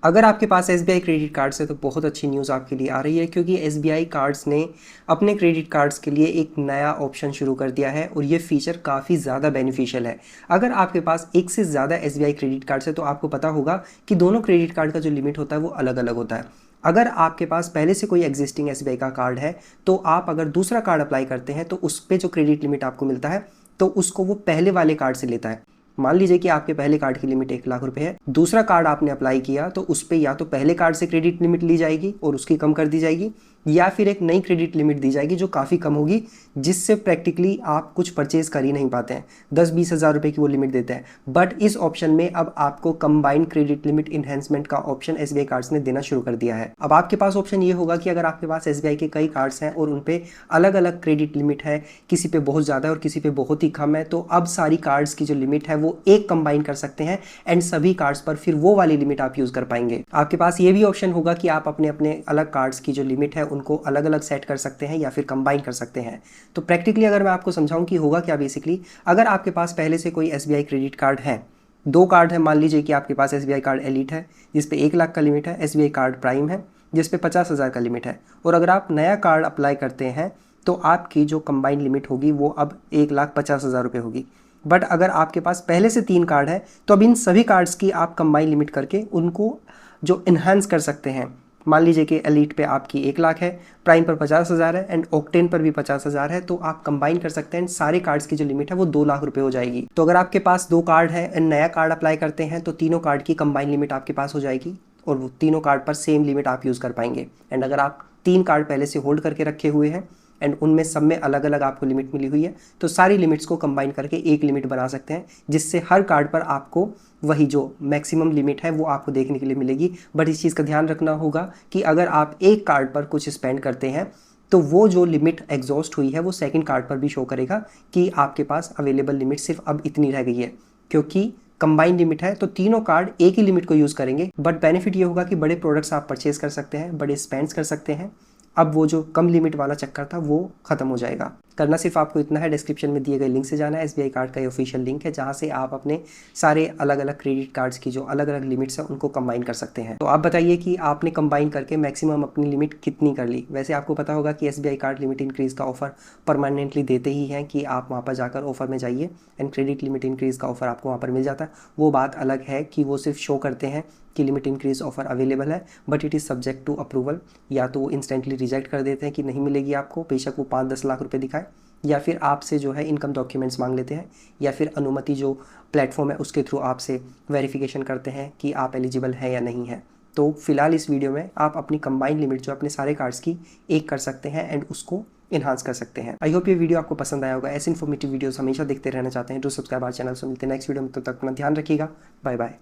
अगर आपके पास SBI credit cards है तो बहुत अच्छी न्यूज़ आपके लिए आ रही है, क्योंकि एसबीआई कार्ड्स ने अपने क्रेडिट कार्ड्स के लिए एक नया ऑप्शन शुरू कर दिया है और ये फीचर काफ़ी ज़्यादा बेनिफिशियल है। अगर आपके पास एक से ज़्यादा एसबीआई क्रेडिट कार्ड्स है तो आपको पता होगा कि दोनों क्रेडिट कार्ड का जो लिमिट होता है वो अलग अलग होता है। अगर आपके पास पहले से कोई एग्जिस्टिंग एसबीआई का कार्ड है तो आप अगर दूसरा कार्ड अप्लाई करते हैं तो उस पर जो क्रेडिट लिमिट आपको मिलता है तो उसको वो पहले वाले कार्ड से लेता है। मान लीजिए कि आपके पहले कार्ड की लिमिट 1 लाख रुपए है, दूसरा कार्ड आपने अप्लाई किया तो उस पर या तो पहले कार्ड से क्रेडिट लिमिट ली जाएगी और उसकी कम कर दी जाएगी, या फिर एक नई क्रेडिट लिमिट दी जाएगी जो काफ़ी कम होगी, जिससे प्रैक्टिकली आप कुछ परचेज कर ही नहीं पाते हैं। 10-20 हज़ार रुपये की वो लिमिट देते हैं। बट इस ऑप्शन में अब आपको कंबाइंड क्रेडिट लिमिट इन्हेंसमेंट का ऑप्शन एसबीआई कार्ड्स ने देना शुरू कर दिया है। अब आपके पास ऑप्शन ये होगा कि अगर आपके पास एसबीआई के कई कार्ड्स हैं और उन पे अलग अलग क्रेडिट लिमिट है, किसी पे बहुत ज़्यादा है और किसी पे बहुत ही कम है, तो अब सारी कार्ड्स की जो लिमिट है वो एक कंबाइन कर सकते हैं एंड सभी कार्ड्स पर फिर वो वाली लिमिट आप यूज़ कर पाएंगे। आपके पास ये भी ऑप्शन होगा कि आप अपने अपने अलग कार्ड्स की जो लिमिट है उनको अलग अलग सेट कर सकते हैं या फिर कंबाइन कर सकते हैं। तो प्रैक्टिकली अगर मैं आपको समझाऊं कि होगा क्या, बेसिकली अगर आपके पास पहले से कोई एसबीआई क्रेडिट कार्ड है, दो कार्ड है, मान लीजिए कि आपके पास एसबीआई कार्ड एलिट है जिसपे 1 लाख का लिमिट है, एसबीआई कार्ड प्राइम है जिसपे 50 हज़ार का लिमिट है, और अगर आप नया कार्ड अप्लाई करते हैं तो आपकी जो कंबाइन लिमिट होगी वो अब 1,50,000 रुपये होगी। बट अगर आपके पास पहले से 3 कार्ड है तो अब इन सभी कार्ड्स की आप कंबाइन लिमिट करके उनको जो इन्हांस कर सकते हैं। मान लीजिए कि एलीट पे आपकी 1 लाख है, प्राइम पर 50 हज़ार है एंड ऑक्टेन पर भी 50 हज़ार है, तो आप कंबाइन कर सकते हैं। सारे कार्ड्स की जो लिमिट है वो 2 लाख रुपए हो जाएगी। तो अगर आपके पास 2 कार्ड है एंड नया कार्ड अप्लाई करते हैं तो तीनों कार्ड की कंबाइन लिमिट आपके पास हो जाएगी और वो तीनों कार्ड पर सेम लिमिट आप यूज़ कर पाएंगे। एंड अगर आप 3 कार्ड पहले से होल्ड करके रखे हुए हैं एंड उनमें सब में अलग अलग आपको लिमिट मिली हुई है तो सारी लिमिट्स को कंबाइन करके एक लिमिट बना सकते हैं, जिससे हर कार्ड पर आपको वही जो मैक्सिमम लिमिट है वो आपको देखने के लिए मिलेगी। बट इस चीज़ का ध्यान रखना होगा कि अगर आप एक कार्ड पर कुछ स्पेंड करते हैं तो वो जो लिमिट एग्जॉस्ट हुई है वो सेकंड कार्ड पर भी शो करेगा कि आपके पास अवेलेबल लिमिट सिर्फ अब इतनी रह गई है, क्योंकि कंबाइंड लिमिट है तो तीनों कार्ड एक ही लिमिट को यूज़ करेंगे। बट बेनिफिट ये होगा कि बड़े प्रोडक्ट्स आप परचेज कर सकते हैं, बड़े स्पेंड्स कर सकते हैं। अब वो जो कम लिमिट वाला चक्कर था वो खत्म हो जाएगा। करना सिर्फ आपको इतना है, डिस्क्रिप्शन में दिए गए लिंक से जाना है। एसबीआई कार्ड का ये ऑफिशियल लिंक है जहाँ से आप अपने सारे अलग अलग क्रेडिट कार्ड्स की जो अलग अलग लिमिट्स हैं उनको कंबाइन कर सकते हैं। तो आप बताइए कि आपने कंबाइन करके मैक्सिमम अपनी लिमिट कितनी कर ली। वैसे आपको पता होगा कि एसबीआई कार्ड लिमिट इंक्रीज़ का ऑफर परमानेंटली देते ही हैं कि आप वहाँ पर जाकर ऑफर में जाइए एंड क्रेडिट लिमिट इंक्रीज़ का ऑफर आपको वहाँ पर मिल जाता है। वो बात अलग है कि वो सिर्फ शो करते हैं कि लिमिट इंक्रीज ऑफर अवेलेबल है, but it is subject to approval. या तो वो इंस्टेंटली रिजेक्ट कर देते हैं कि नहीं मिलेगी आपको, बेशक वो 5-10 लाख रुपए दिखाए, या फिर आपसे जो है इनकम डॉक्यूमेंट्स मांग लेते हैं, या फिर अनुमति जो प्लेटफॉर्म है उसके थ्रू आपसे वेरिफिकेशन करते हैं कि आप एलिजिबल हैं या नहीं है। तो फिलहाल इस वीडियो में आप अपनी कंबाइंड लिमिट जो अपने सारे कार्ड्स की एक कर सकते हैं एंड उसको इन्हांस कर सकते हैं। आई होप ये वीडियो आपको पसंद आया होगा। ऐसे इन्फॉर्मेटिव वीडियोस हमेशा देखते रहना चाहते हैं तो सब्सक्राइब आवर चैनल। से मिलते हैं नेक्स्ट वीडियो में, तब तक अपना ध्यान रखिएगा। Bye bye.